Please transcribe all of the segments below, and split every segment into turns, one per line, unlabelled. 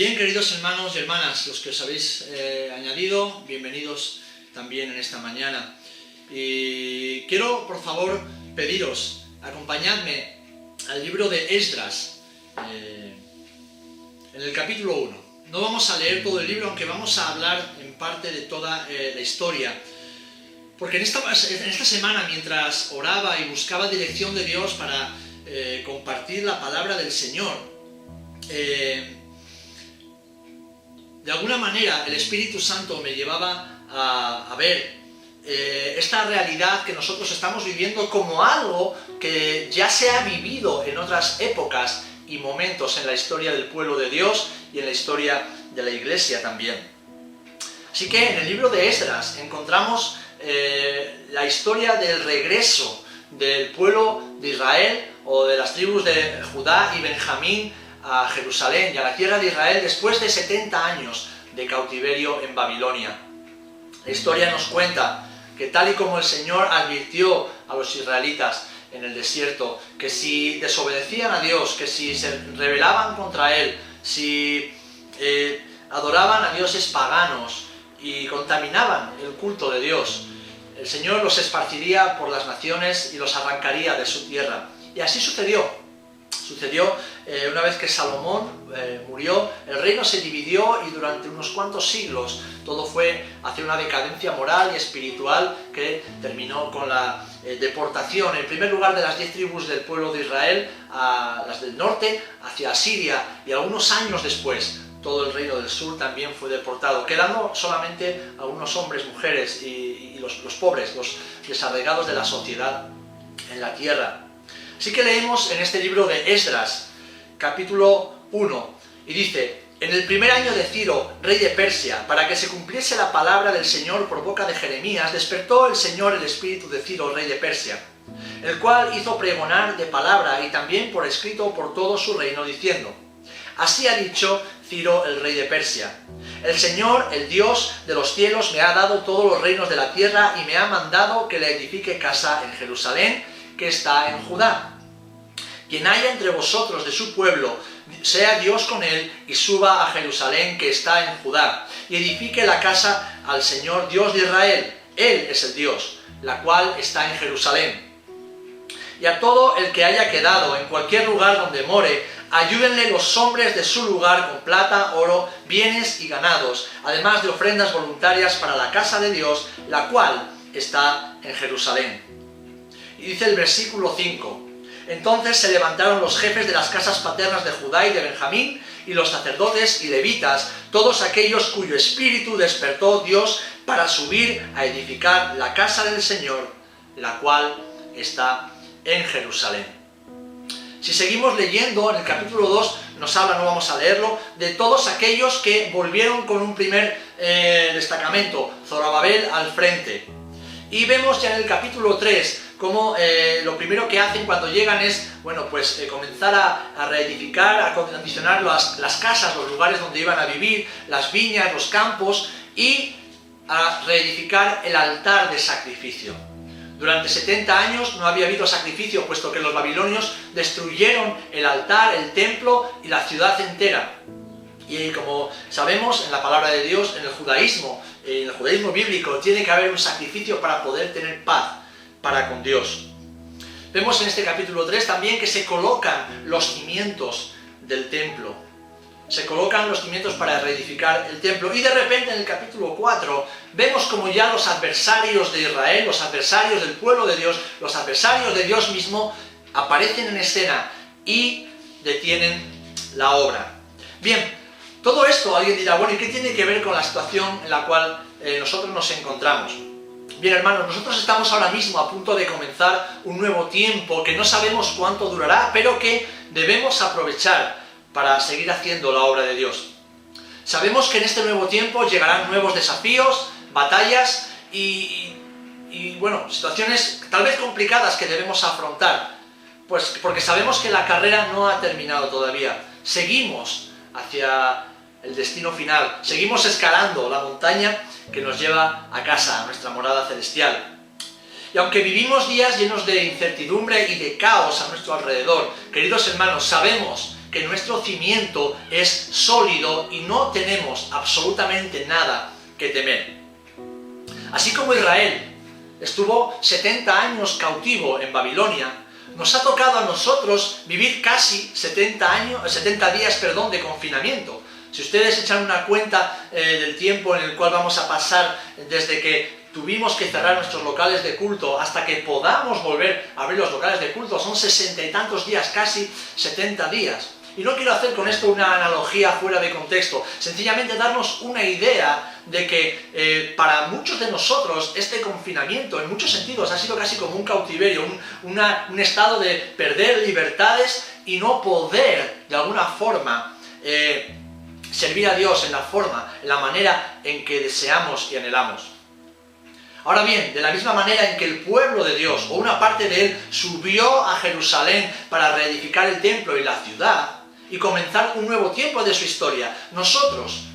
Bien, queridos hermanos y hermanas, los que os habéis añadido, bienvenidos también en esta mañana. Y quiero, por favor, pediros, acompañadme al libro de Esdras, en el capítulo 1. No vamos a leer todo el libro, aunque vamos a hablar en parte de toda la historia. Porque en esta semana, mientras oraba y buscaba dirección de Dios para compartir la palabra del Señor, de alguna manera el Espíritu Santo me llevaba a ver esta realidad que nosotros estamos viviendo como algo que ya se ha vivido en otras épocas y momentos en la historia del pueblo de Dios y en la historia de la Iglesia también. Así que en el libro de Esdras encontramos la historia del regreso del pueblo de Israel o de las tribus de Judá y Benjamín a Jerusalén y a la tierra de Israel después de 70 años de cautiverio en Babilonia. La historia nos cuenta que tal y como el Señor advirtió a los israelitas en el desierto, que si desobedecían a Dios, que si se rebelaban contra Él, si adoraban a dioses paganos y contaminaban el culto de Dios, el Señor los esparciría por las naciones y los arrancaría de su tierra. Y así sucedió. Una vez que Salomón murió, el reino se dividió y durante unos cuantos siglos todo fue hacia una decadencia moral y espiritual que terminó con la deportación, en primer lugar de las 10 tribus del pueblo de Israel, a las del norte, hacia Asiria, y algunos años después todo el reino del sur también fue deportado, quedando solamente algunos hombres, mujeres y los pobres, los desarraigados de la sociedad en la tierra. Así que leemos en este libro de Esdras, capítulo 1, y dice: en el primer año de Ciro, rey de Persia, para que se cumpliese la palabra del Señor por boca de Jeremías, despertó el Señor el espíritu de Ciro, rey de Persia, el cual hizo pregonar de palabra y también por escrito por todo su reino, diciendo: así ha dicho Ciro, el rey de Persia: el Señor, el Dios de los cielos, me ha dado todos los reinos de la tierra y me ha mandado que le edifique casa en Jerusalén, que está en Judá. Quien haya entre vosotros de su pueblo, sea Dios con él y suba a Jerusalén, que está en Judá, y edifique la casa al Señor Dios de Israel. Él es el Dios, la cual está en Jerusalén. Y a todo el que haya quedado en cualquier lugar donde more, ayúdenle los hombres de su lugar con plata, oro, bienes y ganados, además de ofrendas voluntarias para la casa de Dios, la cual está en Jerusalén. Y dice el versículo 5: entonces se levantaron los jefes de las casas paternas de Judá y de Benjamín, y los sacerdotes y levitas, todos aquellos cuyo espíritu despertó Dios para subir a edificar la casa del Señor, la cual está en Jerusalén. Si seguimos leyendo, en el capítulo 2 nos habla, no vamos a leerlo, de todos aquellos que volvieron con un primer destacamento, Zorobabel al frente. Y vemos ya en el capítulo 3 cómo lo primero que hacen cuando llegan es, comenzar a reedificar, a acondicionar las casas, los lugares donde iban a vivir, las viñas, los campos, y a reedificar el altar de sacrificio. Durante 70 años no había habido sacrificio, puesto que los babilonios destruyeron el altar, el templo y la ciudad entera. Y como sabemos, en la palabra de Dios, en el judaísmo bíblico, tiene que haber un sacrificio para poder tener paz para con Dios. Vemos en este capítulo 3 también que se colocan los cimientos del templo. Se colocan los cimientos para reedificar el templo. Y de repente en el capítulo 4 vemos como ya los adversarios de Israel, los adversarios del pueblo de Dios, los adversarios de Dios mismo, aparecen en escena y detienen la obra. Bien, todo esto alguien dirá, bueno, ¿y qué tiene que ver con la situación en la cual nosotros nos encontramos? Bien, hermanos, nosotros estamos ahora mismo a punto de comenzar un nuevo tiempo que no sabemos cuánto durará, pero que debemos aprovechar para seguir haciendo la obra de Dios. Sabemos que en este nuevo tiempo llegarán nuevos desafíos, batallas y situaciones tal vez complicadas que debemos afrontar, pues porque sabemos que la carrera no ha terminado todavía. Seguimos hacia el destino final, seguimos escalando la montaña que nos lleva a casa, a nuestra morada celestial. Y aunque vivimos días llenos de incertidumbre y de caos a nuestro alrededor, queridos hermanos, sabemos que nuestro cimiento es sólido y no tenemos absolutamente nada que temer. Así como Israel estuvo 70 años cautivo en Babilonia, nos ha tocado a nosotros vivir casi 70 días de confinamiento. Si ustedes echan una cuenta del tiempo en el cual vamos a pasar desde que tuvimos que cerrar nuestros locales de culto hasta que podamos volver a abrir los locales de culto, son 60 y tantos días, casi 70 días. Y no quiero hacer con esto una analogía fuera de contexto, sencillamente darnos una idea de que para muchos de nosotros este confinamiento en muchos sentidos ha sido casi como un cautiverio, un estado de perder libertades y no poder de alguna forma servir a Dios en la manera en que deseamos y anhelamos. Ahora bien, de la misma manera en que el pueblo de Dios, o una parte de él, subió a Jerusalén para reedificar el templo y la ciudad, y comenzar un nuevo tiempo de su historia, nosotros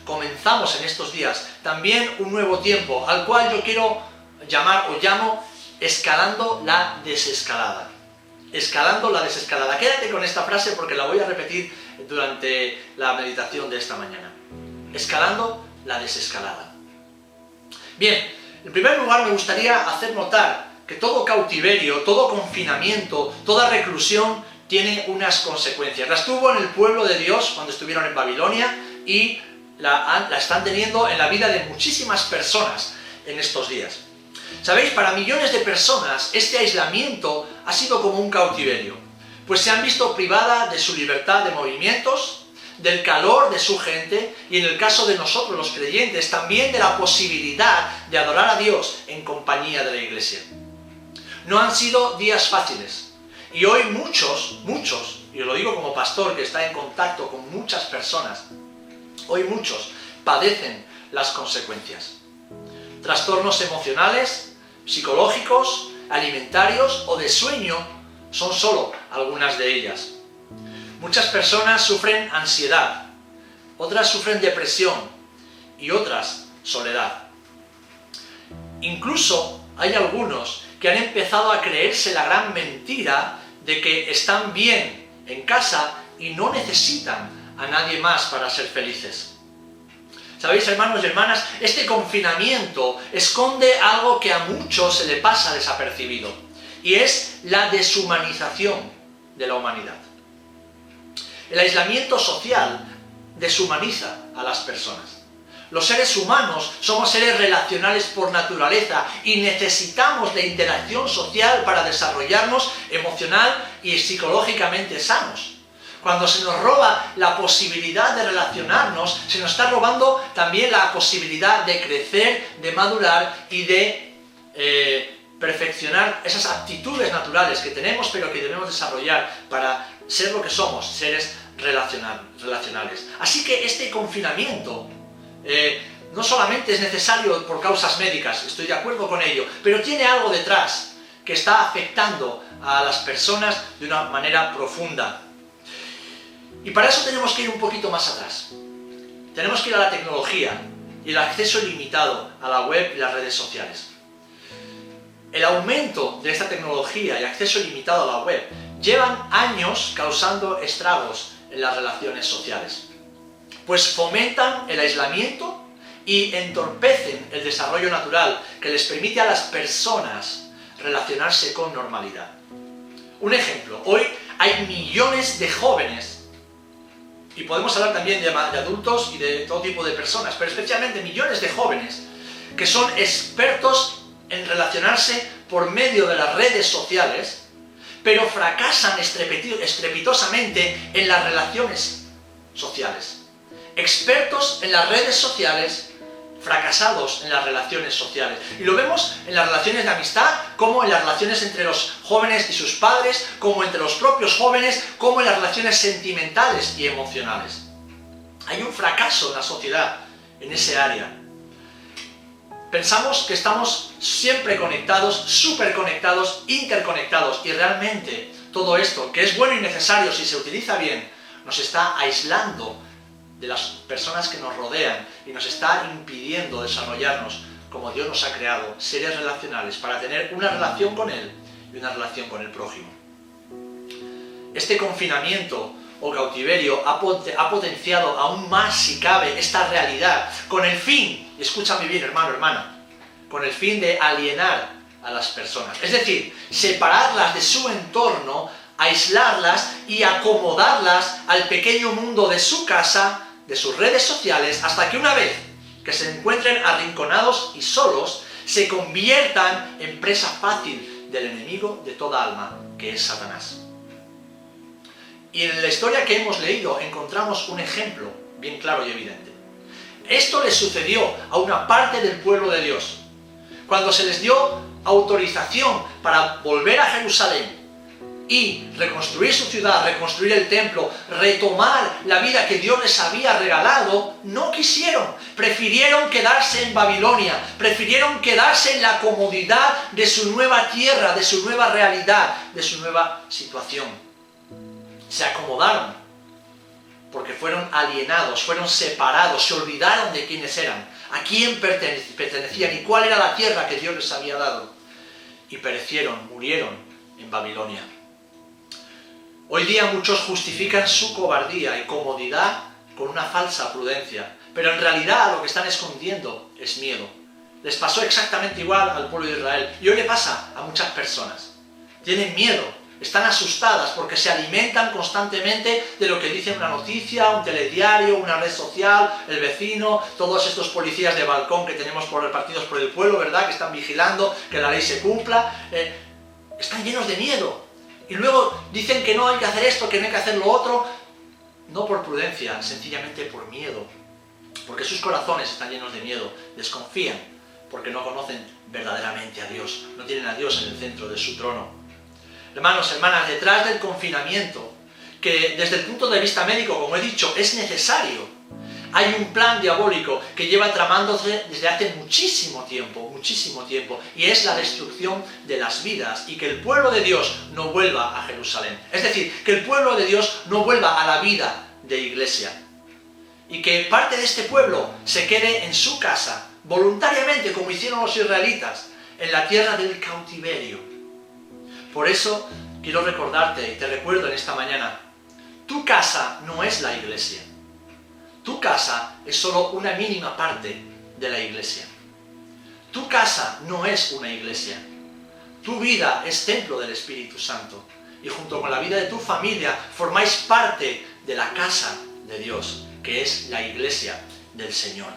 comenzamos en estos días también un nuevo tiempo, al cual yo quiero llamo escalando la desescalada. Escalando la desescalada. Quédate con esta frase porque la voy a repetir durante la meditación de esta mañana. Escalando la desescalada. Bien, en primer lugar me gustaría hacer notar que todo cautiverio, todo confinamiento, toda reclusión tiene unas consecuencias. Las tuvo en el pueblo de Dios cuando estuvieron en Babilonia y la están teniendo en la vida de muchísimas personas en estos días. ¿Sabéis? Para millones de personas este aislamiento ha sido como un cautiverio, pues se han visto privada de su libertad de movimientos, del calor de su gente y en el caso de nosotros los creyentes también de la posibilidad de adorar a Dios en compañía de la iglesia. No han sido días fáciles y hoy muchos, y os lo digo como pastor que está en contacto con muchas personas, hoy muchos padecen las consecuencias. Trastornos emocionales, psicológicos, alimentarios o de sueño son solo algunas de ellas. Muchas personas sufren ansiedad, otras sufren depresión y otras soledad. Incluso hay algunos que han empezado a creerse la gran mentira de que están bien en casa y no necesitan a nadie más para ser felices. ¿Sabéis, hermanos y hermanas? Este confinamiento esconde algo que a muchos se le pasa desapercibido, y es la deshumanización de la humanidad. El aislamiento social deshumaniza a las personas. Los seres humanos somos seres relacionales por naturaleza y necesitamos la interacción social para desarrollarnos emocional y psicológicamente sanos. Cuando se nos roba la posibilidad de relacionarnos, se nos está robando también la posibilidad de crecer, de madurar y de perfeccionar esas aptitudes naturales que tenemos, pero que debemos desarrollar para ser lo que somos, seres relacionales. Así que este confinamiento no solamente es necesario por causas médicas, estoy de acuerdo con ello, pero tiene algo detrás que está afectando a las personas de una manera profunda. Y para eso tenemos que ir un poquito más atrás. Tenemos que ir a la tecnología y el acceso ilimitado a la web y las redes sociales. El aumento de esta tecnología y acceso ilimitado a la web llevan años causando estragos en las relaciones sociales, pues fomentan el aislamiento y entorpecen el desarrollo natural que les permite a las personas relacionarse con normalidad. Un ejemplo, hoy hay millones de jóvenes, y podemos hablar también de adultos y de todo tipo de personas, pero especialmente millones de jóvenes que son expertos en relacionarse por medio de las redes sociales, pero fracasan estrepitosamente en las relaciones sociales. Expertos en las redes sociales, fracasados en las relaciones sociales. Y lo vemos en las relaciones de amistad, como en las relaciones entre los jóvenes y sus padres, como entre los propios jóvenes, como en las relaciones sentimentales y emocionales. Hay un fracaso en la sociedad en ese área. Pensamos que estamos siempre conectados, superconectados, interconectados, y realmente todo esto, que es bueno y necesario si se utiliza bien, nos está aislando de las personas que nos rodean y nos está impidiendo desarrollarnos como Dios nos ha creado, seres relacionales, para tener una relación con Él y una relación con el prójimo. Este confinamiento o cautiverio ha potenciado aún más, si cabe, esta realidad, con el fin, y escúchame bien, hermano, hermana, con el fin de alienar a las personas. Es decir, separarlas de su entorno, aislarlas y acomodarlas al pequeño mundo de su casa, de sus redes sociales, hasta que una vez que se encuentren arrinconados y solos, se conviertan en presa fácil del enemigo de toda alma, que es Satanás. Y en la historia que hemos leído encontramos un ejemplo bien claro y evidente. Esto le sucedió a una parte del pueblo de Dios. Cuando se les dio autorización para volver a Jerusalén y reconstruir su ciudad, reconstruir el templo, retomar la vida que Dios les había regalado, no quisieron. Prefirieron quedarse en Babilonia, prefirieron quedarse en la comodidad de su nueva tierra, de su nueva realidad, de su nueva situación. Se acomodaron porque fueron alienados, fueron separados, se olvidaron de quiénes eran, a quién pertenecían y cuál era la tierra que Dios les había dado. Y perecieron, murieron en Babilonia. Hoy día muchos justifican su cobardía y comodidad con una falsa prudencia, pero en realidad lo que están escondiendo es miedo. Les pasó exactamente igual al pueblo de Israel y hoy le pasa a muchas personas. Tienen miedo, están asustadas porque se alimentan constantemente de lo que dice una noticia, un telediario, una red social, el vecino, todos estos policías de balcón que tenemos repartidos por el pueblo, ¿verdad? Que están vigilando que la ley se cumpla. Están llenos de miedo. Y luego dicen que no hay que hacer esto, que no hay que hacer lo otro, no por prudencia, sencillamente por miedo, porque sus corazones están llenos de miedo, desconfían, porque no conocen verdaderamente a Dios, no tienen a Dios en el centro de su trono. Hermanos, hermanas, detrás del confinamiento, que desde el punto de vista médico, como he dicho, es necesario, hay un plan diabólico que lleva tramándose desde hace muchísimo tiempo, y es la destrucción de las vidas y que el pueblo de Dios no vuelva a Jerusalén. Es decir, que el pueblo de Dios no vuelva a la vida de iglesia y que parte de este pueblo se quede en su casa, voluntariamente, como hicieron los israelitas, en la tierra del cautiverio. Por eso quiero recordarte y te recuerdo en esta mañana, tu casa no es la iglesia. Tu casa es solo una mínima parte de la iglesia. Tu casa no es una iglesia. Tu vida es templo del Espíritu Santo. Y junto con la vida de tu familia formáis parte de la casa de Dios, que es la iglesia del Señor.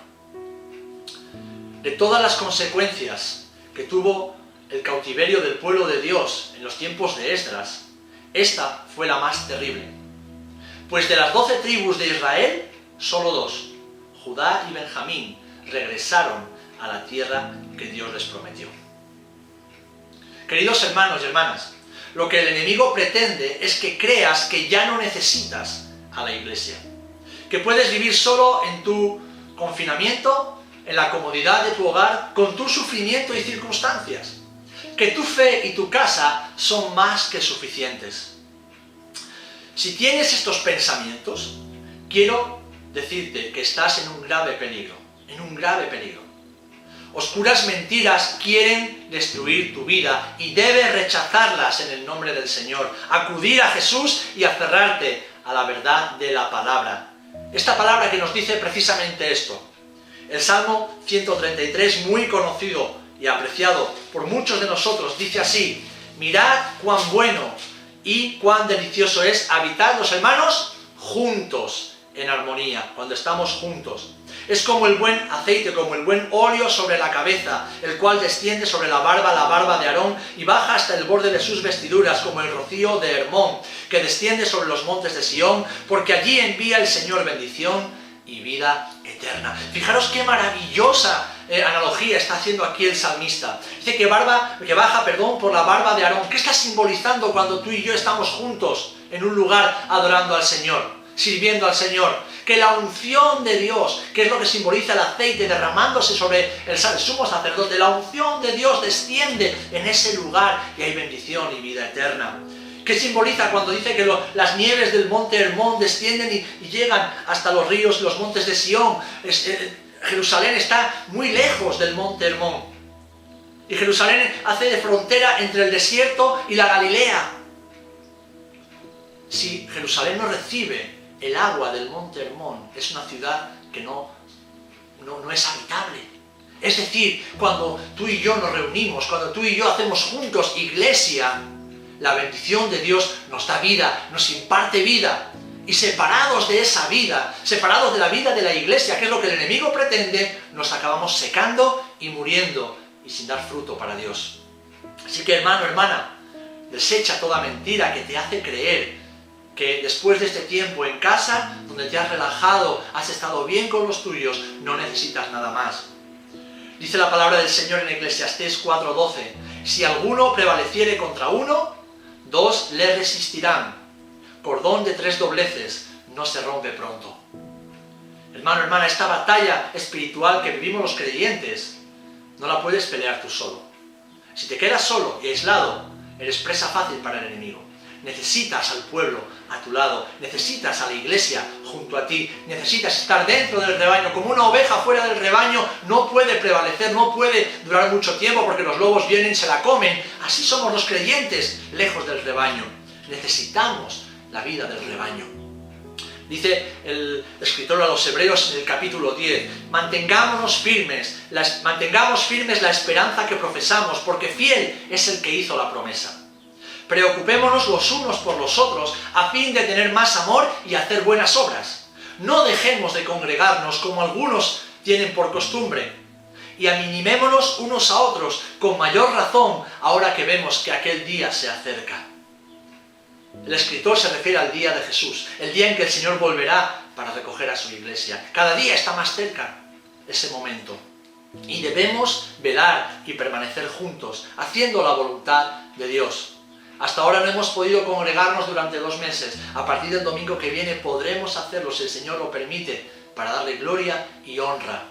De todas las consecuencias que tuvo el cautiverio del pueblo de Dios en los tiempos de Esdras, esta fue la más terrible. Pues de las 12 tribus de Israel, solo 2, Judá y Benjamín, regresaron a la tierra que Dios les prometió. Queridos hermanos y hermanas, lo que el enemigo pretende es que creas que ya no necesitas a la iglesia, que puedes vivir solo en tu confinamiento, en la comodidad de tu hogar, con tu sufrimiento y circunstancias, que tu fe y tu casa son más que suficientes. Si tienes estos pensamientos, quiero decirte que estás en un grave peligro, Oscuras mentiras quieren destruir tu vida y debes rechazarlas en el nombre del Señor, acudir a Jesús y aferrarte a la verdad de la palabra. Esta palabra que nos dice precisamente esto. El Salmo 133, muy conocido y apreciado por muchos de nosotros, dice así: mirad cuán bueno y cuán delicioso es habitar los hermanos juntos, en armonía, cuando estamos juntos. Es como el buen aceite, como el buen óleo sobre la cabeza, el cual desciende sobre la barba de Aarón y baja hasta el borde de sus vestiduras, como el rocío de Hermón, que desciende sobre los montes de Sión, porque allí envía el Señor bendición y vida eterna. Fijaros qué maravillosa analogía está haciendo aquí el salmista. Dice que baja por la barba de Aarón. ¿Qué está simbolizando cuando tú y yo estamos juntos en un lugar adorando al Señor, sirviendo al Señor? Que la unción de Dios, que es lo que simboliza el aceite derramándose sobre el sumo sacerdote, la unción de Dios desciende en ese lugar y hay bendición y vida eterna. ¿Qué simboliza cuando dice que las nieves del monte Hermón descienden y llegan hasta los ríos y los montes de Sión? Jerusalén está muy lejos del monte Hermón. Y Jerusalén hace de frontera entre el desierto y la Galilea. Si Jerusalén no recibe el agua del monte Hermón, es una ciudad que no es habitable. Es decir, cuando tú y yo nos reunimos, cuando tú y yo hacemos juntos iglesia, la bendición de Dios nos da vida, nos imparte vida. Y separados de esa vida, separados de la vida de la iglesia, que es lo que el enemigo pretende, nos acabamos secando y muriendo y sin dar fruto para Dios. Así que, hermano, hermana, desecha toda mentira que te hace creer que después de este tiempo en casa, donde te has relajado, has estado bien con los tuyos, no necesitas nada más. Dice la palabra del Señor en Eclesiastés 4:12, si alguno prevaleciere contra uno, dos le resistirán. Cordón de 3 dobleces no se rompe pronto. Hermano, hermana, esta batalla espiritual que vivimos los creyentes, no la puedes pelear tú solo. Si te quedas solo y aislado, eres presa fácil para el enemigo. Necesitas al pueblo a tu lado, necesitas a la iglesia junto a ti, necesitas estar dentro del rebaño. Como una oveja fuera del rebaño no puede prevalecer, no puede durar mucho tiempo porque los lobos vienen y se la comen. Así somos los creyentes, lejos del rebaño. Necesitamos la vida del rebaño. Dice el escritor a los Hebreos en el capítulo 10, mantengamos firmes la esperanza que profesamos, porque fiel es el que hizo la promesa. Preocupémonos los unos por los otros, a fin de tener más amor y hacer buenas obras. No dejemos de congregarnos como algunos tienen por costumbre, y animémonos unos a otros, con mayor razón, ahora que vemos que aquel día se acerca. El escritor se refiere al día de Jesús, el día en que el Señor volverá para recoger a su iglesia. Cada día está más cerca ese momento. Y debemos velar y permanecer juntos, haciendo la voluntad de Dios. Hasta ahora no hemos podido congregarnos durante 2 meses. A partir del domingo que viene podremos hacerlo, si el Señor lo permite, para darle gloria y honra.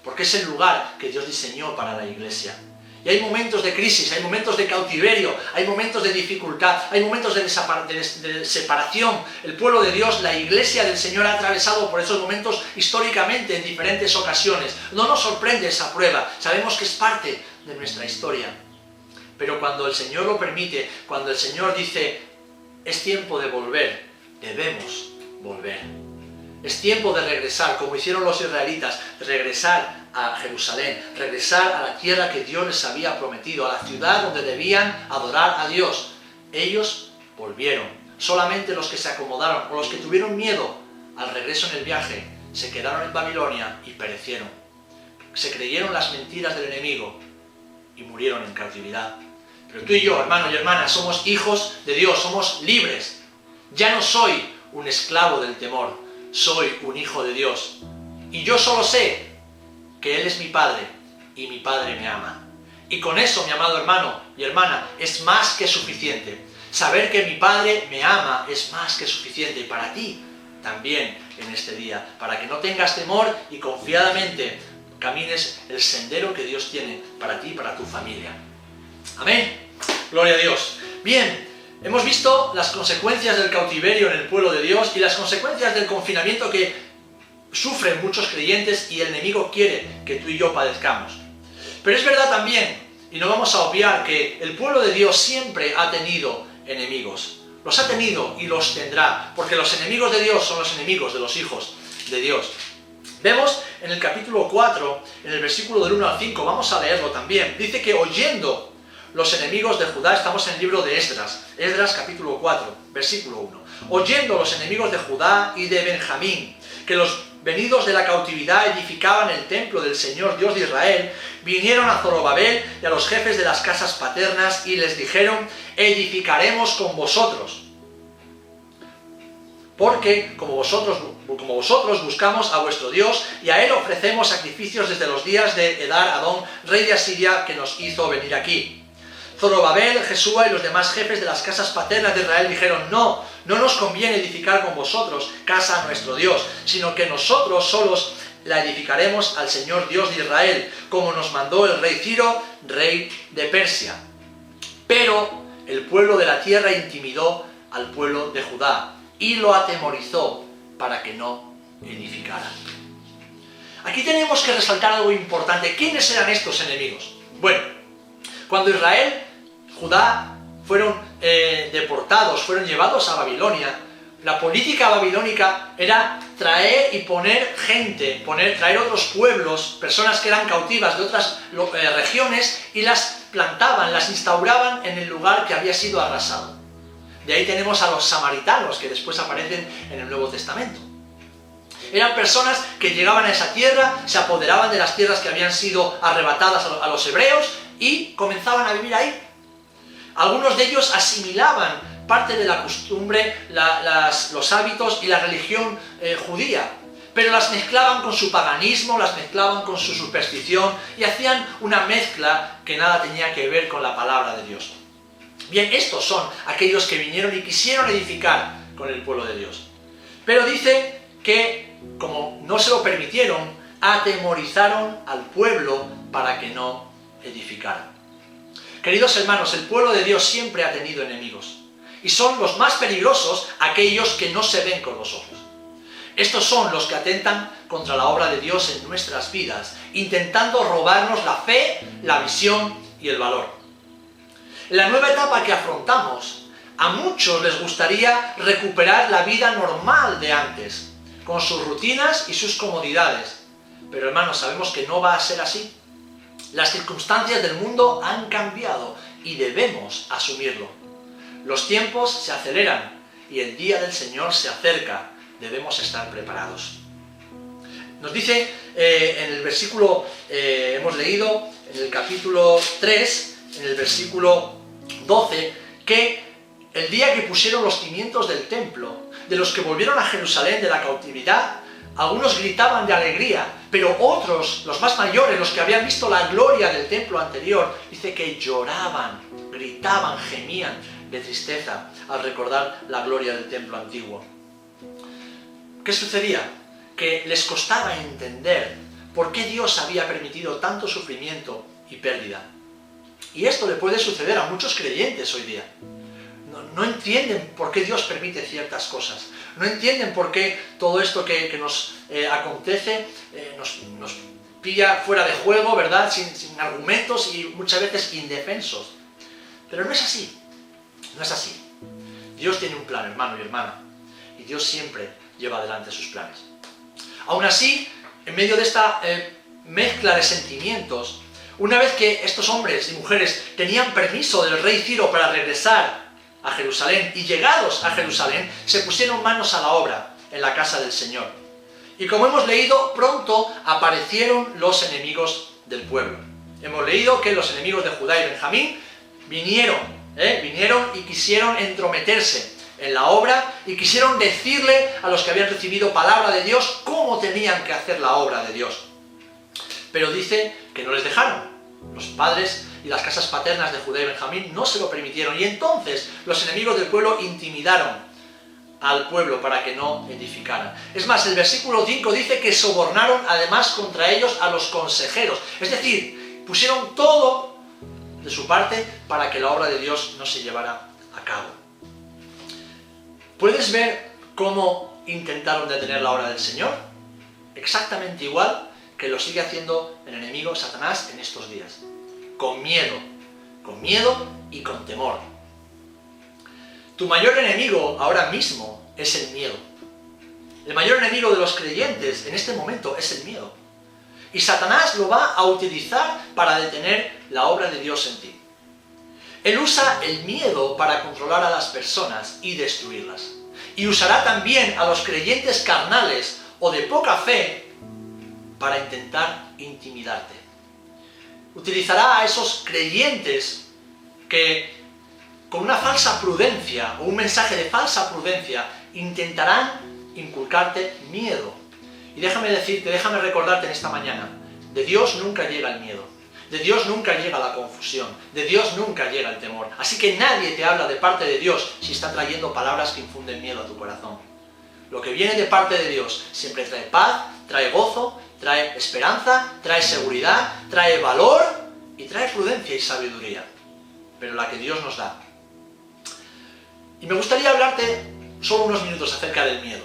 Porque es el lugar que Dios diseñó para la iglesia. Y hay momentos de crisis, hay momentos de cautiverio, hay momentos de dificultad, hay momentos de separación. El pueblo de Dios, la iglesia del Señor ha atravesado por esos momentos históricamente en diferentes ocasiones. No nos sorprende esa prueba, sabemos que es parte de nuestra historia. Pero cuando el Señor lo permite, cuando el Señor dice, es tiempo de volver, debemos volver. Es tiempo de regresar, como hicieron los israelitas, regresar a Jerusalén, regresar a la tierra que Dios les había prometido, a la ciudad donde debían adorar a Dios. Ellos volvieron. Solamente los que se acomodaron o los que tuvieron miedo al regreso en el viaje se quedaron en Babilonia y perecieron. Se creyeron las mentiras del enemigo y murieron en cautividad. Pero tú y yo, hermanos y hermanas, somos hijos de Dios, somos libres. Ya no soy un esclavo del temor, soy un hijo de Dios. Y yo solo sé que Él es mi Padre y mi Padre me ama. Y con eso, mi amado hermano y hermana, es más que suficiente. Saber que mi Padre me ama es más que suficiente. Y para ti también en este día, para que no tengas temor y confiadamente camines el sendero que Dios tiene para ti y para tu familia. Amén. Gloria a Dios. Bien, hemos visto las consecuencias del cautiverio en el pueblo de Dios y las consecuencias del confinamiento que sufren muchos creyentes y el enemigo quiere que tú y yo padezcamos. Pero es verdad también, y no vamos a obviar, que el pueblo de Dios siempre ha tenido enemigos. Los ha tenido y los tendrá, porque los enemigos de Dios son los enemigos de los hijos de Dios. Vemos en el capítulo 4, en el versículo del 1 al 5, vamos a leerlo también. Dice que oyendo los enemigos de Judá, estamos en el libro de Esdras capítulo 4, versículo 1. Oyendo los enemigos de Judá y de Benjamín, que los venidos de la cautividad edificaban el templo del Señor Dios de Israel, vinieron a Zorobabel y a los jefes de las casas paternas y les dijeron, edificaremos con vosotros, porque como vosotros buscamos a vuestro Dios y a Él ofrecemos sacrificios desde los días de Edar Adón, rey de Asiria, que nos hizo venir aquí. Zorobabel, Jesúa y los demás jefes de las casas paternas de Israel dijeron, no nos conviene edificar con vosotros casa a nuestro Dios, sino que nosotros solos la edificaremos al Señor Dios de Israel, como nos mandó el rey Ciro, rey de Persia. Pero el pueblo de la tierra intimidó al pueblo de Judá y lo atemorizó para que no edificara. Aquí tenemos que resaltar algo importante. ¿Quiénes eran estos enemigos? Bueno, cuando Judá fueron deportados, fueron llevados a Babilonia, la política babilónica era traer y poner gente, traer otros pueblos, personas que eran cautivas de otras regiones, y las plantaban, las instauraban en el lugar que había sido arrasado. De ahí tenemos a los samaritanos, que después aparecen en el Nuevo Testamento. Eran personas que llegaban a esa tierra, se apoderaban de las tierras que habían sido arrebatadas a los hebreos y comenzaban a vivir ahí. Algunos de ellos asimilaban parte de la costumbre, los hábitos y la religión judía, pero las mezclaban con su paganismo, las mezclaban con su superstición y hacían una mezcla que nada tenía que ver con la palabra de Dios. Bien, estos son aquellos que vinieron y quisieron edificar con el pueblo de Dios. Pero dice que, como no se lo permitieron, atemorizaron al pueblo para que no edificara. Queridos hermanos, el pueblo de Dios siempre ha tenido enemigos. Y son los más peligrosos aquellos que no se ven con los ojos. Estos son los que atentan contra la obra de Dios en nuestras vidas, intentando robarnos la fe, la visión y el valor. En la nueva etapa que afrontamos, a muchos les gustaría recuperar la vida normal de antes, con sus rutinas y sus comodidades. Pero hermanos, sabemos que no va a ser así. Las circunstancias del mundo han cambiado y debemos asumirlo. Los tiempos se aceleran y el día del Señor se acerca. Debemos estar preparados. Nos dice en el versículo, hemos leído en el capítulo 3, en el versículo 12, que el día que pusieron los cimientos del templo, de los que volvieron a Jerusalén de la cautividad, algunos gritaban de alegría, pero otros, los más mayores, los que habían visto la gloria del templo anterior, dice que lloraban, gritaban, gemían de tristeza al recordar la gloria del templo antiguo. ¿Qué sucedía? Que les costaba entender por qué Dios había permitido tanto sufrimiento y pérdida. Y esto le puede suceder a muchos creyentes hoy día. No entienden por qué Dios permite ciertas cosas. No entienden por qué todo esto que nos acontece nos pilla fuera de juego, ¿verdad? Sin argumentos y muchas veces indefensos. Pero no es así. No es así. Dios tiene un plan, hermano y hermana. Y Dios siempre lleva adelante sus planes. Aún así, en medio de esta mezcla de sentimientos, una vez que estos hombres y mujeres tenían permiso del rey Ciro para regresar a Jerusalén, y llegados a Jerusalén, se pusieron manos a la obra en la casa del Señor. Y como hemos leído, pronto aparecieron los enemigos del pueblo. Hemos leído que los enemigos de Judá y Benjamín vinieron y quisieron entrometerse en la obra y quisieron decirle a los que habían recibido palabra de Dios cómo tenían que hacer la obra de Dios. Pero dice que no les dejaron. Los padres y las casas paternas de Judá y Benjamín no se lo permitieron, y entonces los enemigos del pueblo intimidaron al pueblo para que no edificaran. Es más, el versículo 5 dice que sobornaron además contra ellos a los consejeros, es decir, pusieron todo de su parte para que la obra de Dios no se llevara a cabo. ¿Puedes ver cómo intentaron detener la obra del Señor? Exactamente igual que lo sigue haciendo el enemigo Satanás en estos días. Con miedo y con temor. Tu mayor enemigo ahora mismo es el miedo. El mayor enemigo de los creyentes en este momento es el miedo. Y Satanás lo va a utilizar para detener la obra de Dios en ti. Él usa el miedo para controlar a las personas y destruirlas. Y usará también a los creyentes carnales o de poca fe para intentar intimidarte. Utilizará a esos creyentes que con una falsa prudencia o un mensaje de falsa prudencia intentarán inculcarte miedo. Y déjame recordarte en esta mañana, de Dios nunca llega el miedo, de Dios nunca llega la confusión, de Dios nunca llega el temor. Así que nadie te habla de parte de Dios si está trayendo palabras que infunden miedo a tu corazón. Lo que viene de parte de Dios siempre trae paz, trae gozo, trae esperanza, trae seguridad, trae valor y trae prudencia y sabiduría. Pero la que Dios nos da. Y me gustaría hablarte solo unos minutos acerca del miedo.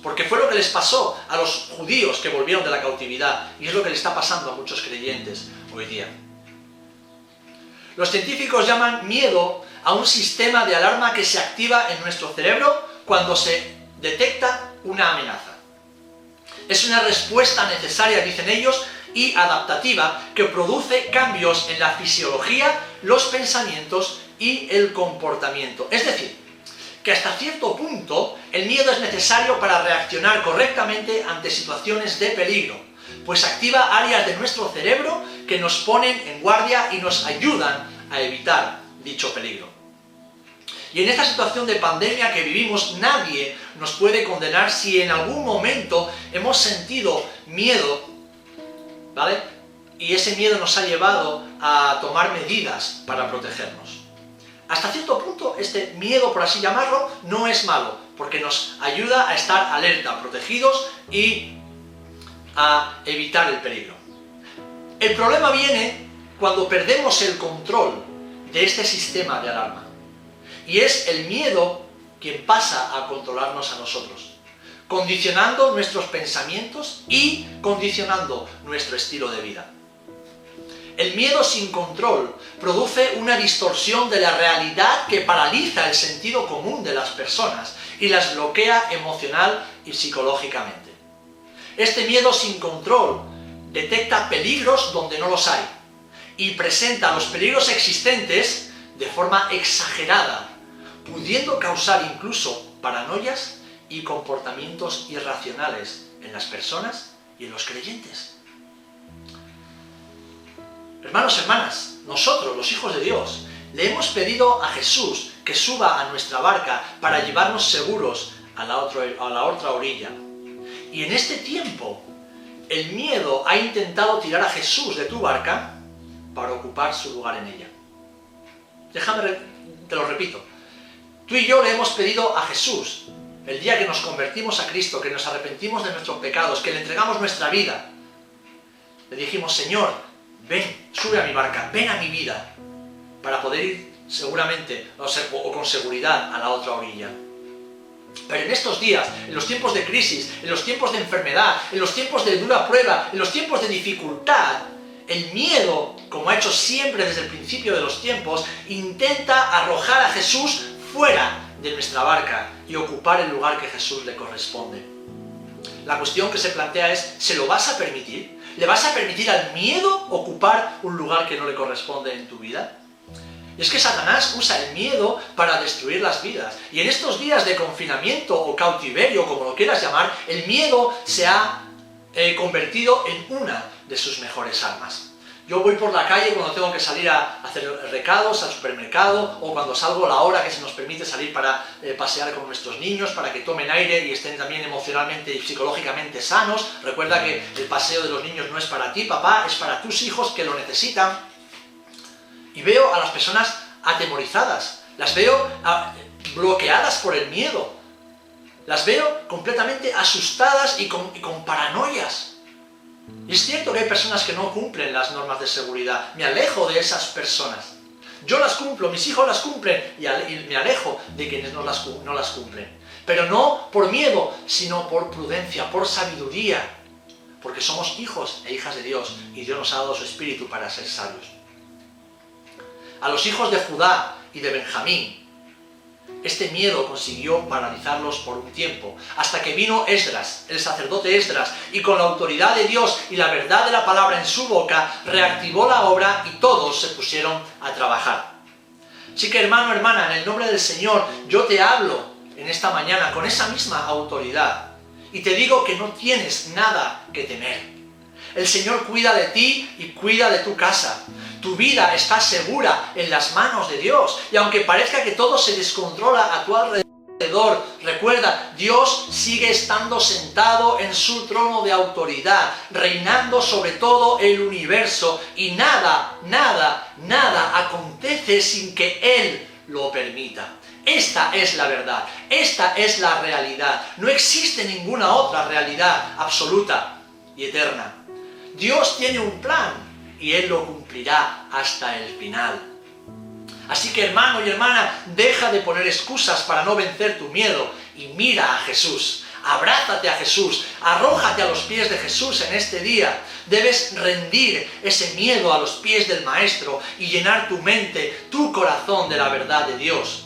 Porque fue lo que les pasó a los judíos que volvieron de la cautividad y es lo que le está pasando a muchos creyentes hoy día. Los científicos llaman miedo a un sistema de alarma que se activa en nuestro cerebro cuando se detecta una amenaza. Es una respuesta necesaria, dicen ellos, y adaptativa que produce cambios en la fisiología, los pensamientos y el comportamiento. Es decir, que hasta cierto punto el miedo es necesario para reaccionar correctamente ante situaciones de peligro, pues activa áreas de nuestro cerebro que nos ponen en guardia y nos ayudan a evitar dicho peligro. Y en esta situación de pandemia que vivimos, nadie nos puede condenar si en algún momento hemos sentido miedo, ¿vale? Y ese miedo nos ha llevado a tomar medidas para protegernos. Hasta cierto punto, este miedo, por así llamarlo, no es malo, porque nos ayuda a estar alerta, protegidos y a evitar el peligro. El problema viene cuando perdemos el control de este sistema de alarma. Y es el miedo quien pasa a controlarnos a nosotros, condicionando nuestros pensamientos y condicionando nuestro estilo de vida. El miedo sin control produce una distorsión de la realidad que paraliza el sentido común de las personas y las bloquea emocional y psicológicamente. Este miedo sin control detecta peligros donde no los hay y presenta los peligros existentes de forma exagerada, pudiendo causar incluso paranoias y comportamientos irracionales en las personas y en los creyentes. Hermanos, hermanas, nosotros, los hijos de Dios, le hemos pedido a Jesús que suba a nuestra barca para llevarnos seguros a la otra orilla. Y en este tiempo, el miedo ha intentado tirar a Jesús de tu barca para ocupar su lugar en ella. Te lo repito. Tú y yo le hemos pedido a Jesús, el día que nos convertimos a Cristo, que nos arrepentimos de nuestros pecados, que le entregamos nuestra vida, le dijimos, Señor, ven, sube a mi barca, ven a mi vida, para poder ir seguramente, o con seguridad, a la otra orilla. Pero en estos días, en los tiempos de crisis, en los tiempos de enfermedad, en los tiempos de dura prueba, en los tiempos de dificultad, el miedo, como ha hecho siempre desde el principio de los tiempos, intenta arrojar a Jesús fuera de nuestra barca y ocupar el lugar que a Jesús le corresponde. La cuestión que se plantea es, ¿se lo vas a permitir? ¿Le vas a permitir al miedo ocupar un lugar que no le corresponde en tu vida? Y es que Satanás usa el miedo para destruir las vidas. Y en estos días de confinamiento o cautiverio, como lo quieras llamar, el miedo se ha convertido en una de sus mejores armas. Yo voy por la calle cuando tengo que salir a hacer recados al supermercado, o cuando salgo a la hora que se nos permite salir para pasear con nuestros niños, para que tomen aire y estén también emocionalmente y psicológicamente sanos. Recuerda que el paseo de los niños no es para ti, papá, es para tus hijos que lo necesitan. Y veo a las personas atemorizadas, las veo bloqueadas por el miedo, las veo completamente asustadas y con paranoias. Y es cierto que hay personas que no cumplen las normas de seguridad. Me alejo de esas personas. Yo las cumplo, mis hijos las cumplen y me alejo de quienes no las cumplen. Pero no por miedo, sino por prudencia, por sabiduría. Porque somos hijos e hijas de Dios y Dios nos ha dado su espíritu para ser sabios. A los hijos de Judá y de Benjamín, este miedo consiguió paralizarlos por un tiempo, hasta que vino Esdras, el sacerdote Esdras, y con la autoridad de Dios y la verdad de la palabra en su boca, reactivó la obra y todos se pusieron a trabajar. Así que hermano, hermana, en el nombre del Señor, yo te hablo en esta mañana con esa misma autoridad, y te digo que no tienes nada que temer. El Señor cuida de ti y cuida de tu casa. Tu vida está segura en las manos de Dios. Y aunque parezca que todo se descontrola a tu alrededor, recuerda, Dios sigue estando sentado en su trono de autoridad, reinando sobre todo el universo. Y nada acontece sin que Él lo permita. Esta es la verdad, esta es la realidad. No existe ninguna otra realidad absoluta y eterna. Dios tiene un plan y Él lo cumplirá hasta el final. Así que hermano y hermana, deja de poner excusas para no vencer tu miedo y mira a Jesús. Abrázate a Jesús, arrójate a los pies de Jesús en este día. Debes rendir ese miedo a los pies del Maestro y llenar tu mente, tu corazón de la verdad de Dios.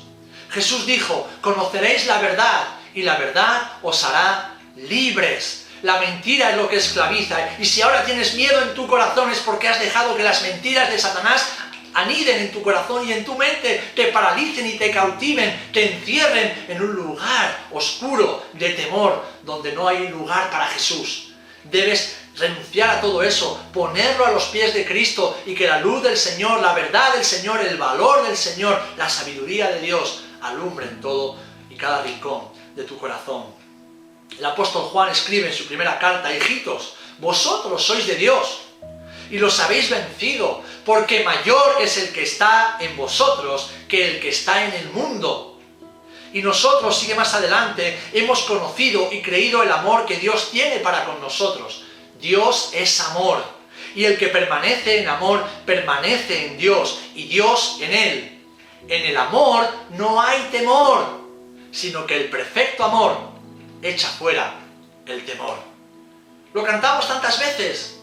Jesús dijo, conoceréis la verdad y la verdad os hará libres. La mentira es lo que esclaviza, y si ahora tienes miedo en tu corazón es porque has dejado que las mentiras de Satanás aniden en tu corazón y en tu mente, te paralicen y te cautiven, te encierren en un lugar oscuro de temor, donde no hay lugar para Jesús. Debes renunciar a todo eso, ponerlo a los pies de Cristo y que la luz del Señor, la verdad del Señor, el valor del Señor, la sabiduría de Dios alumbren todo y cada rincón de tu corazón. El apóstol Juan escribe en su primera carta, hijitos, vosotros sois de Dios y los habéis vencido, porque mayor es el que está en vosotros que el que está en el mundo. Y nosotros, sigue más adelante, hemos conocido y creído el amor que Dios tiene para con nosotros. Dios es amor, y el que permanece en amor, permanece en Dios, y Dios en él. En el amor no hay temor, sino que el perfecto amor echa fuera el temor. Lo cantamos tantas veces.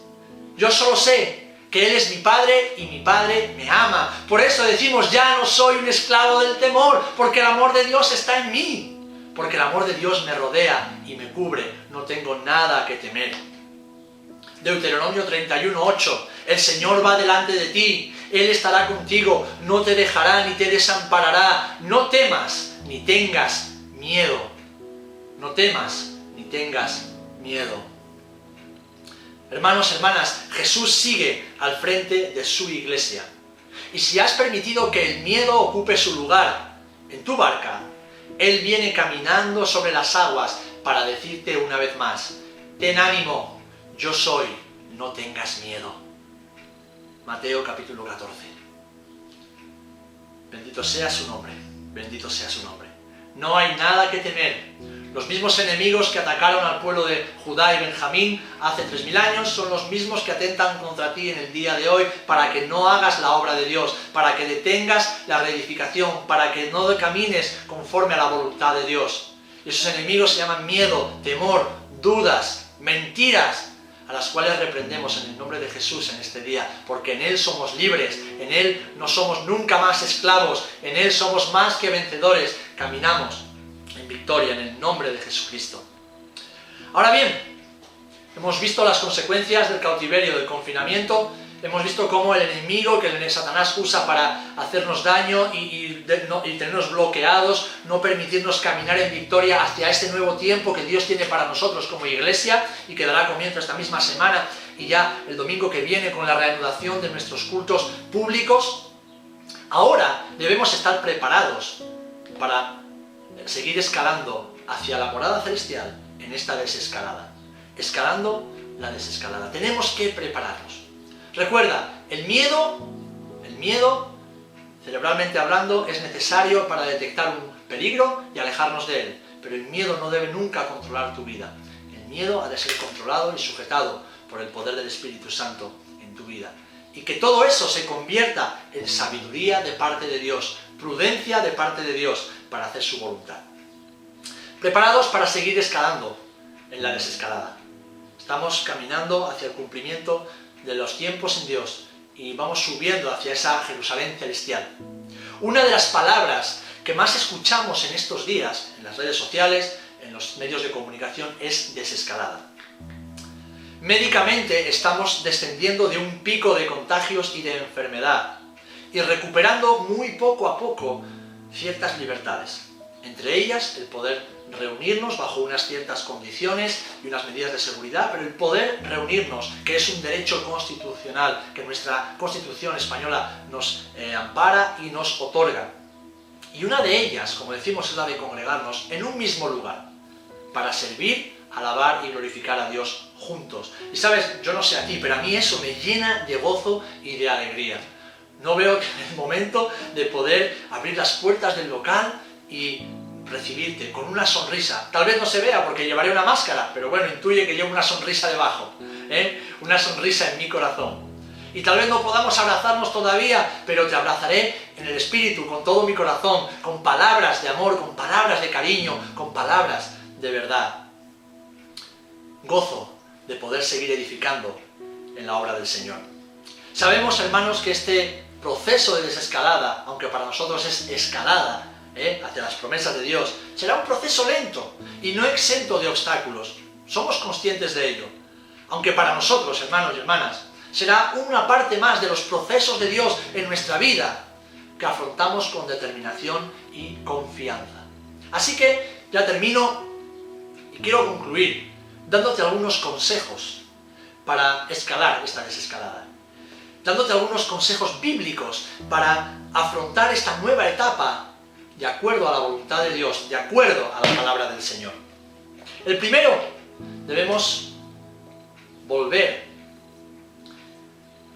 Yo solo sé que Él es mi Padre y mi Padre me ama. Por eso decimos, ya no soy un esclavo del temor, porque el amor de Dios está en mí. Porque el amor de Dios me rodea y me cubre. No tengo nada que temer. Deuteronomio 31:8. El Señor va delante de ti. Él estará contigo. No te dejará ni te desamparará. No temas ni tengas miedo. No temas ni tengas miedo. Hermanos, hermanas, Jesús sigue al frente de su iglesia. Y si has permitido que el miedo ocupe su lugar en tu barca, Él viene caminando sobre las aguas para decirte una vez más, ten ánimo, yo soy, no tengas miedo. Mateo capítulo 14. Bendito sea su nombre, bendito sea su nombre. No hay nada que temer. Los mismos enemigos que atacaron al pueblo de Judá y Benjamín hace 3000 años son los mismos que atentan contra ti en el día de hoy para que no hagas la obra de Dios, para que detengas la reedificación, para que no camines conforme a la voluntad de Dios. Y esos enemigos se llaman miedo, temor, dudas, mentiras, a las cuales reprendemos en el nombre de Jesús en este día, porque en Él somos libres, en Él no somos nunca más esclavos, en Él somos más que vencedores, caminamos en victoria en el nombre de Jesucristo. Ahora bien, hemos visto las consecuencias del cautiverio, del confinamiento, hemos visto cómo el enemigo que Satanás usa para hacernos daño y tenernos bloqueados, no permitirnos caminar en victoria hacia este nuevo tiempo que Dios tiene para nosotros como iglesia y que dará comienzo esta misma semana y ya el domingo que viene con la reanudación de nuestros cultos públicos. Ahora debemos estar preparados para seguir escalando hacia la morada celestial en esta desescalada. Escalando la desescalada. Tenemos que prepararnos. Recuerda, el miedo, cerebralmente hablando, es necesario para detectar un peligro y alejarnos de él. Pero el miedo no debe nunca controlar tu vida. El miedo ha de ser controlado y sujetado por el poder del Espíritu Santo en tu vida. Y que todo eso se convierta en sabiduría de parte de Dios, prudencia de parte de Dios, para hacer su voluntad. Preparados para seguir escalando en la desescalada. Estamos caminando hacia el cumplimiento de los tiempos en Dios y vamos subiendo hacia esa Jerusalén celestial. Una de las palabras que más escuchamos en estos días, en las redes sociales, en los medios de comunicación, es desescalada. Médicamente estamos descendiendo de un pico de contagios y de enfermedad y recuperando muy poco a poco ciertas libertades, entre ellas el poder reunirnos bajo unas ciertas condiciones y unas medidas de seguridad, pero el poder reunirnos, que es un derecho constitucional que nuestra Constitución española nos ampara y nos otorga. Y una de ellas, como decimos, es la de congregarnos en un mismo lugar, para servir, alabar y glorificar a Dios juntos. Y sabes, yo no sé a ti, pero a mí eso me llena de gozo y de alegría. No veo el momento de poder abrir las puertas del local y recibirte con una sonrisa. Tal vez no se vea porque llevaré una máscara, pero bueno, intuye que llevo una sonrisa debajo, una sonrisa en mi corazón. Y tal vez no podamos abrazarnos todavía, pero te abrazaré en el espíritu, con todo mi corazón, con palabras de amor, con palabras de cariño, con palabras de verdad. gozo de poder seguir edificando en la obra del Señor. Sabemos, hermanos, que este proceso de desescalada, aunque para nosotros es escalada hacia las promesas de Dios, será un proceso lento y no exento de obstáculos. Somos conscientes de ello. Aunque para nosotros, hermanos y hermanas, será una parte más de los procesos de Dios en nuestra vida que afrontamos con determinación y confianza. Así que ya termino y quiero concluir dándote algunos consejos para escalar esta desescalada. Dándote algunos consejos bíblicos para afrontar esta nueva etapa de acuerdo a la voluntad de Dios, de acuerdo a la palabra del Señor. El primero, debemos volver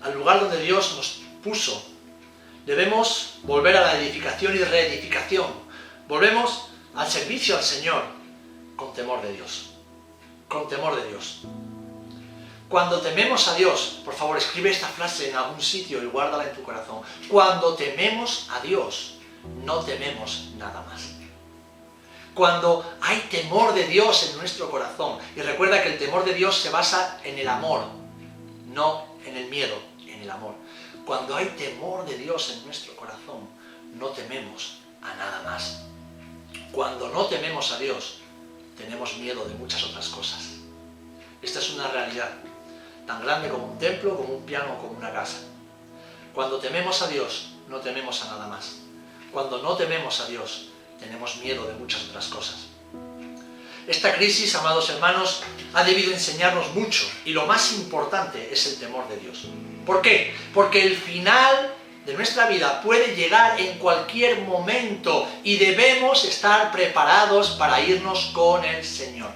al lugar donde Dios nos puso. Debemos volver a la edificación y reedificación. Volvemos al servicio al Señor con temor de Dios. Con temor de Dios. Cuando tememos a Dios, por favor, escribe esta frase en algún sitio y guárdala en tu corazón. Cuando tememos a Dios, no tememos nada más. Cuando hay temor de Dios en nuestro corazón, y recuerda que el temor de Dios se basa en el amor, no en el miedo, en el amor. Cuando hay temor de Dios en nuestro corazón, no tememos a nada más. Cuando no tememos a Dios, tenemos miedo de muchas otras cosas. Esta es una realidad, tan grande como un templo, como un piano, como una casa. Cuando tememos a Dios, no tememos a nada más. Cuando no tememos a Dios, tenemos miedo de muchas otras cosas. Esta crisis, amados hermanos, ha debido enseñarnos mucho, y lo más importante es el temor de Dios. ¿Por qué? Porque el final de nuestra vida puede llegar en cualquier momento y debemos estar preparados para irnos con el Señor.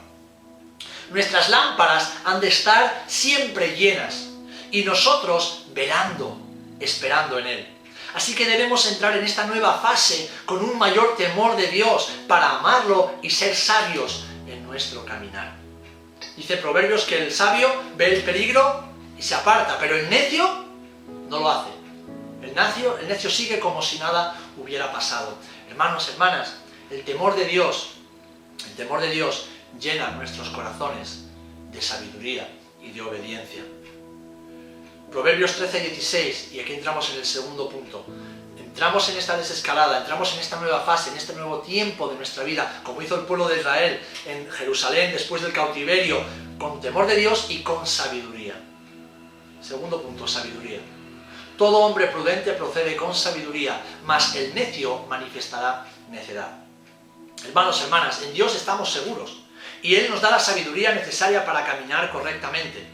Nuestras lámparas han de estar siempre llenas y nosotros velando, esperando en Él. Así que debemos entrar en esta nueva fase con un mayor temor de Dios para amarlo y ser sabios en nuestro caminar. Dice Proverbios que el sabio ve el peligro y se aparta, pero el necio no lo hace. El necio sigue como si nada hubiera pasado. Hermanos, hermanas, el temor de Dios llena nuestros corazones de sabiduría y de obediencia. Proverbios 13:16, y aquí entramos en el segundo punto. Entramos en esta desescalada, entramos en esta nueva fase, en este nuevo tiempo de nuestra vida, como hizo el pueblo de Israel en Jerusalén después del cautiverio, con temor de Dios y con sabiduría. Segundo punto, sabiduría. Todo hombre prudente procede con sabiduría, mas el necio manifestará necedad. Hermanos, hermanas, en Dios estamos seguros, y Él nos da la sabiduría necesaria para caminar correctamente.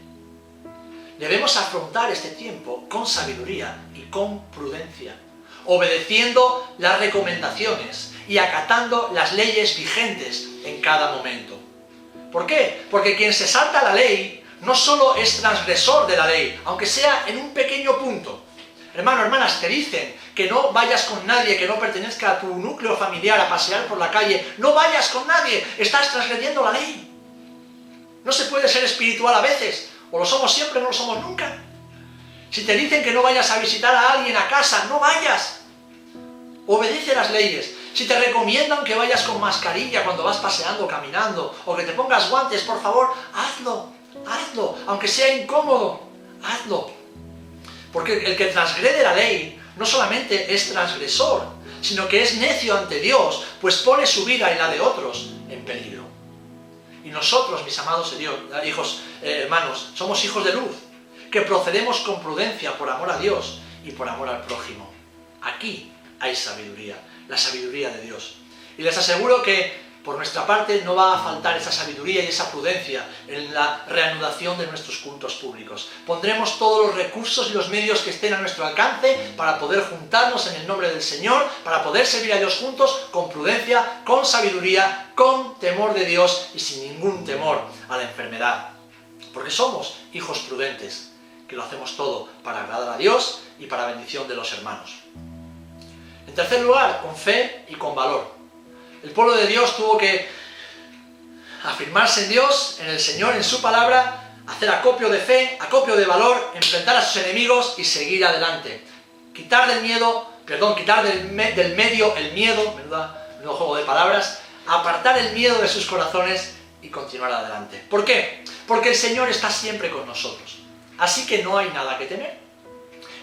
Debemos afrontar este tiempo con sabiduría y con prudencia, obedeciendo las recomendaciones y acatando las leyes vigentes en cada momento. ¿Por qué? Porque quien se salta la ley no solo es transgresor de la ley, aunque sea en un pequeño punto. Hermano, hermanas, te dicen que no vayas con nadie que no pertenezca a tu núcleo familiar a pasear por la calle. No vayas con nadie, estás transgrediendo la ley. No se puede ser espiritual a veces. O lo somos siempre o no lo somos nunca. Si te dicen que no vayas a visitar a alguien a casa, no vayas. Obedece las leyes. Si te recomiendan que vayas con mascarilla cuando vas paseando o caminando, o que te pongas guantes, por favor, hazlo. Hazlo. Aunque sea incómodo, hazlo. Porque el que transgrede la ley no solamente es transgresor, sino que es necio ante Dios, pues pone su vida y la de otros en peligro. Y nosotros, mis amados hijos, hermanos, somos hijos de luz, que procedemos con prudencia por amor a Dios y por amor al prójimo. Aquí hay sabiduría, la sabiduría de Dios. Y les aseguro que por nuestra parte no va a faltar esa sabiduría y esa prudencia en la reanudación de nuestros cultos públicos. Pondremos todos los recursos y los medios que estén a nuestro alcance para poder juntarnos en el nombre del Señor, para poder servir a Dios juntos con prudencia, con sabiduría, con temor de Dios y sin ningún temor a la enfermedad. Porque somos hijos prudentes, que lo hacemos todo para agradar a Dios y para bendición de los hermanos. En tercer lugar, con fe y con valor. El pueblo de Dios tuvo que afirmarse en Dios, en el Señor, en su palabra, hacer acopio de fe, acopio de valor, enfrentar a sus enemigos y seguir adelante. Quitar del medio el miedo, menudo juego de palabras, apartar el miedo de sus corazones y continuar adelante. ¿Por qué? Porque el Señor está siempre con nosotros. Así que no hay nada que temer.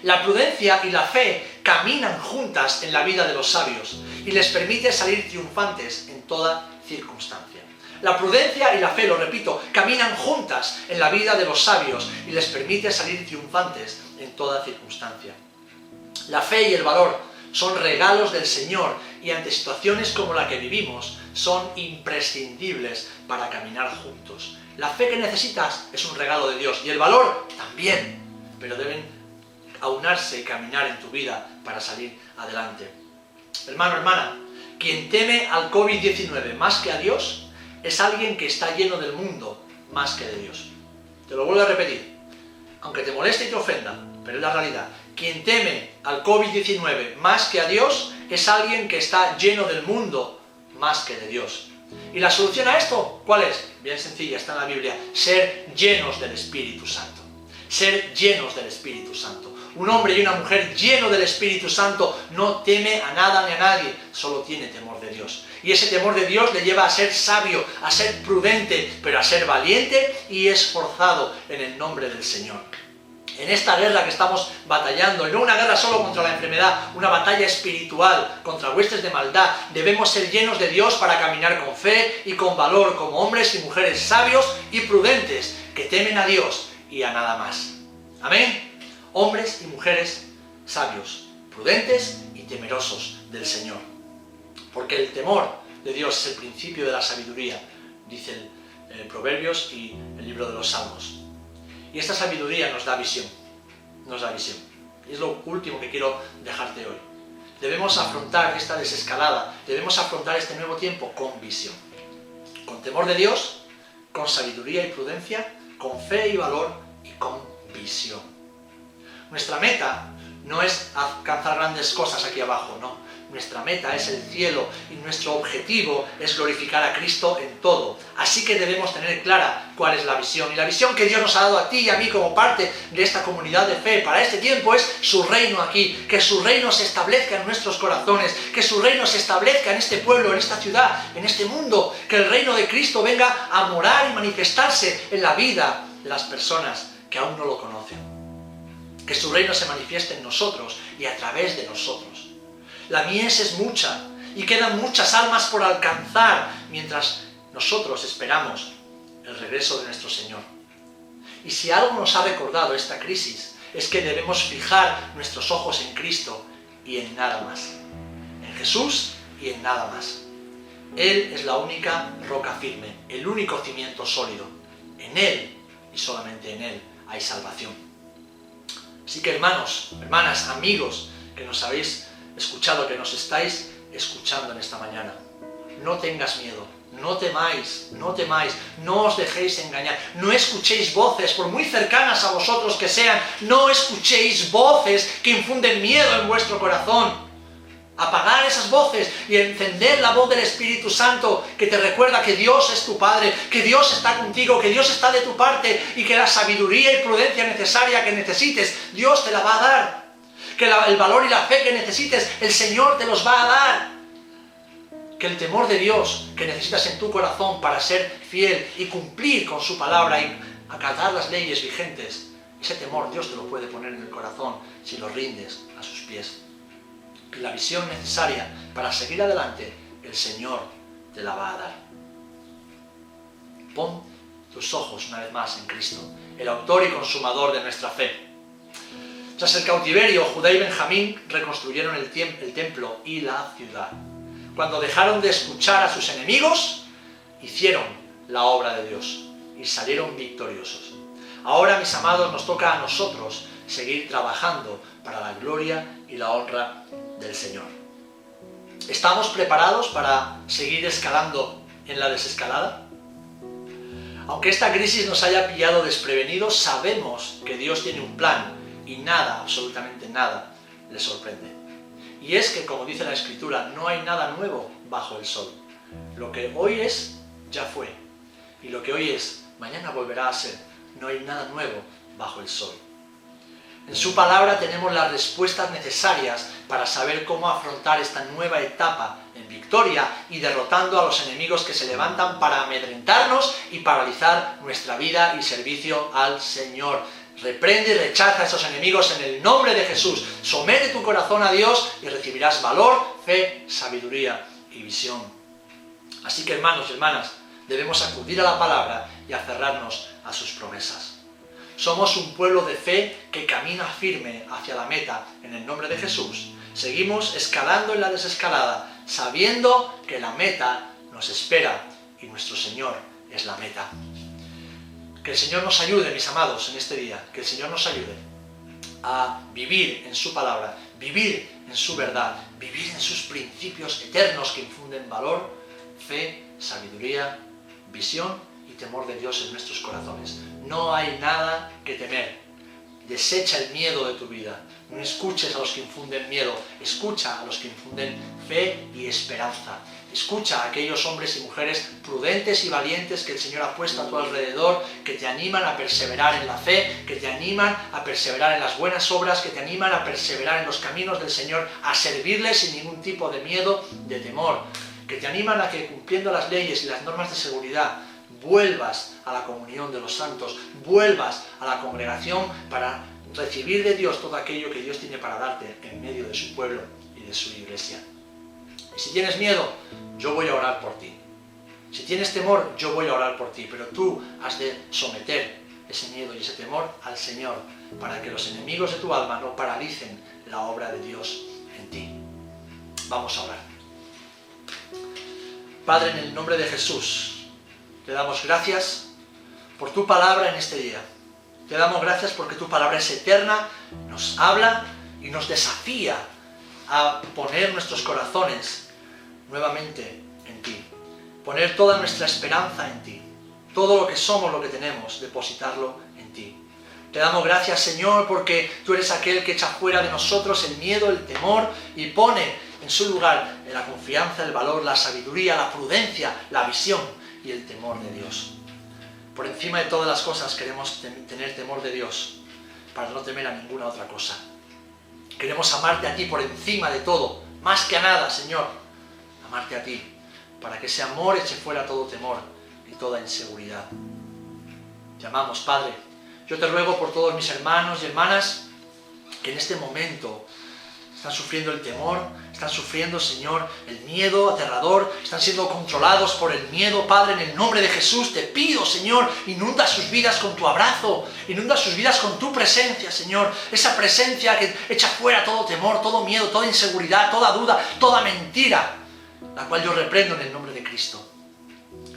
La prudencia y la fe caminan juntas en la vida de los sabios y les permite salir triunfantes en toda circunstancia. La prudencia y la fe, lo repito, caminan juntas en la vida de los sabios y les permite salir triunfantes en toda circunstancia. La fe y el valor son regalos del Señor y ante situaciones como la que vivimos son imprescindibles para caminar juntos. La fe que necesitas es un regalo de Dios y el valor también, pero deben aunarse y caminar en tu vida para salir adelante. Hermano, hermana, quien teme al COVID-19 más que a Dios es alguien que está lleno del mundo más que de Dios. Te lo vuelvo a repetir, aunque te moleste y te ofenda, pero es la realidad. Quien teme al COVID-19 más que a Dios es alguien que está lleno del mundo más que de Dios. ¿Y la solución a esto cuál es? Bien sencilla, está en la Biblia. Ser llenos del Espíritu Santo. Ser llenos del Espíritu Santo. Un hombre y una mujer lleno del Espíritu Santo no teme a nada ni a nadie, solo tiene temor de Dios. Y ese temor de Dios le lleva a ser sabio, a ser prudente, pero a ser valiente y esforzado en el nombre del Señor. En esta guerra que estamos batallando, y no una guerra solo contra la enfermedad, una batalla espiritual contra huestes de maldad, debemos ser llenos de Dios para caminar con fe y con valor como hombres y mujeres sabios y prudentes que temen a Dios y a nada más. Amén. Hombres y mujeres sabios, prudentes y temerosos del Señor. Porque el temor de Dios es el principio de la sabiduría, dice el Proverbios y el libro de los Salmos. Y esta sabiduría nos da visión, nos da visión. Y es lo último que quiero dejarte hoy. Debemos afrontar esta desescalada, debemos afrontar este nuevo tiempo con visión. Con temor de Dios, con sabiduría y prudencia, con fe y valor y con visión. Nuestra meta no es alcanzar grandes cosas aquí abajo, no. Nuestra meta es el cielo y nuestro objetivo es glorificar a Cristo en todo. Así que debemos tener clara cuál es la visión. Y la visión que Dios nos ha dado a ti y a mí como parte de esta comunidad de fe para este tiempo es su reino aquí. Que su reino se establezca en nuestros corazones. Que su reino se establezca en este pueblo, en esta ciudad, en este mundo. Que el reino de Cristo venga a morar y manifestarse en la vida de las personas que aún no lo conocen. Que su reino se manifieste en nosotros y a través de nosotros. La mies es mucha y quedan muchas almas por alcanzar mientras nosotros esperamos el regreso de nuestro Señor. Y si algo nos ha recordado esta crisis es que debemos fijar nuestros ojos en Cristo y en nada más. En Jesús y en nada más. Él es la única roca firme, el único cimiento sólido. En Él y solamente en Él hay salvación. Así que hermanos, hermanas, amigos que nos habéis escuchado, que nos estáis escuchando en esta mañana, no tengas miedo, no temáis, no os dejéis engañar, no escuchéis voces, por muy cercanas a vosotros que sean, no escuchéis voces que infunden miedo en vuestro corazón. Apagar esas voces y encender la voz del Espíritu Santo que te recuerda que Dios es tu Padre, que Dios está contigo, que Dios está de tu parte y que la sabiduría y prudencia necesaria que necesites, Dios te la va a dar. Que el valor y la fe que necesites, el Señor te los va a dar. Que el temor de Dios que necesitas en tu corazón para ser fiel y cumplir con su palabra y acatar las leyes vigentes, ese temor Dios te lo puede poner en el corazón si lo rindes a sus pies. Y la visión necesaria para seguir adelante, el Señor te la va a dar. Pon tus ojos una vez más en Cristo, el autor y consumador de nuestra fe. Tras el cautiverio, Judá y Benjamín reconstruyeron el templo y la ciudad. Cuando dejaron de escuchar a sus enemigos, hicieron la obra de Dios y salieron victoriosos. Ahora, mis amados, nos toca a nosotros seguir trabajando para la gloria y la honra del Señor. ¿Estamos preparados para seguir escalando en la desescalada? Aunque esta crisis nos haya pillado desprevenidos, sabemos que Dios tiene un plan y nada, absolutamente nada, le sorprende. Y es que, como dice la Escritura, no hay nada nuevo bajo el sol. Lo que hoy es, ya fue. Y lo que hoy es, mañana volverá a ser. No hay nada nuevo bajo el sol. En su palabra tenemos las respuestas necesarias para saber cómo afrontar esta nueva etapa en victoria y derrotando a los enemigos que se levantan para amedrentarnos y paralizar nuestra vida y servicio al Señor. Reprende y rechaza a esos enemigos en el nombre de Jesús. Somete tu corazón a Dios y recibirás valor, fe, sabiduría y visión. Así que, hermanos y hermanas, debemos acudir a la palabra y aferrarnos a sus promesas. Somos un pueblo de fe que camina firme hacia la meta en el nombre de Jesús. Seguimos escalando en la desescalada, sabiendo que la meta nos espera y nuestro Señor es la meta. Que el Señor nos ayude, mis amados, en este día. Que el Señor nos ayude a vivir en su palabra, vivir en su verdad, vivir en sus principios eternos que infunden valor, fe, sabiduría, visión y temor de Dios en nuestros corazones. No hay nada que temer. Desecha el miedo de tu vida. No escuches a los que infunden miedo. Escucha a los que infunden fe y esperanza. Escucha a aquellos hombres y mujeres prudentes y valientes que el Señor ha puesto a tu alrededor, que te animan a perseverar en la fe, que te animan a perseverar en las buenas obras, que te animan a perseverar en los caminos del Señor, a servirle sin ningún tipo de miedo, de temor, que te animan a que, cumpliendo las leyes y las normas de seguridad, vuelvas a la comunión de los santos, vuelvas a la congregación para recibir de Dios todo aquello que Dios tiene para darte en medio de su pueblo y de su iglesia. Y si tienes miedo, yo voy a orar por ti. Si tienes temor, yo voy a orar por ti, pero tú has de someter ese miedo y ese temor al Señor para que los enemigos de tu alma no paralicen la obra de Dios en ti. Vamos a orar. Padre, en el nombre de Jesús, te damos gracias por tu palabra en este día. Te damos gracias porque tu palabra es eterna, nos habla y nos desafía a poner nuestros corazones nuevamente en ti. Poner toda nuestra esperanza en ti. Todo lo que somos, lo que tenemos, depositarlo en ti. Te damos gracias, Señor, porque tú eres aquel que echa fuera de nosotros el miedo, el temor y pone en su lugar la confianza, el valor, la sabiduría, la prudencia, la visión y el temor de Dios. Por encima de todas las cosas queremos tener temor de Dios para no temer a ninguna otra cosa. Queremos amarte a ti por encima de todo, más que a nada, Señor. Amarte a ti, para que ese amor eche fuera todo temor y toda inseguridad. Te amamos, Padre. Yo te ruego por todos mis hermanos y hermanas que en este momento están sufriendo el temor, están sufriendo, Señor, el miedo aterrador, están siendo controlados por el miedo, Padre, en el nombre de Jesús. Te pido, Señor, inunda sus vidas con tu abrazo, inunda sus vidas con tu presencia, Señor. Esa presencia que echa fuera todo temor, todo miedo, toda inseguridad, toda duda, toda mentira, la cual yo reprendo en el nombre de Cristo.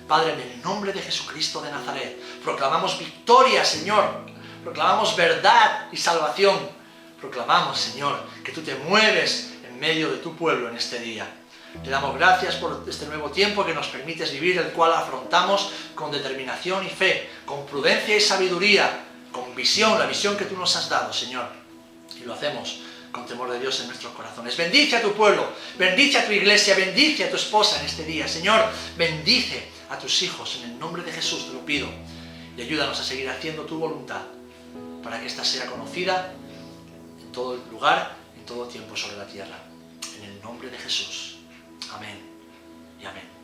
Padre, en el nombre de Jesucristo de Nazaret, proclamamos victoria, Señor. Proclamamos verdad y salvación. Proclamamos, Señor, que tú te mueves en medio de tu pueblo en este día. Te damos gracias por este nuevo tiempo que nos permites vivir, el cual afrontamos con determinación y fe, con prudencia y sabiduría, con visión, la visión que tú nos has dado, Señor. Y lo hacemos con temor de Dios en nuestros corazones. Bendice a tu pueblo, bendice a tu iglesia, bendice a tu esposa en este día. Señor, bendice a tus hijos, en el nombre de Jesús te lo pido. Y ayúdanos a seguir haciendo tu voluntad, para que ésta sea conocida en todo lugar, en todo tiempo sobre la tierra. En el nombre de Jesús. Amén y amén.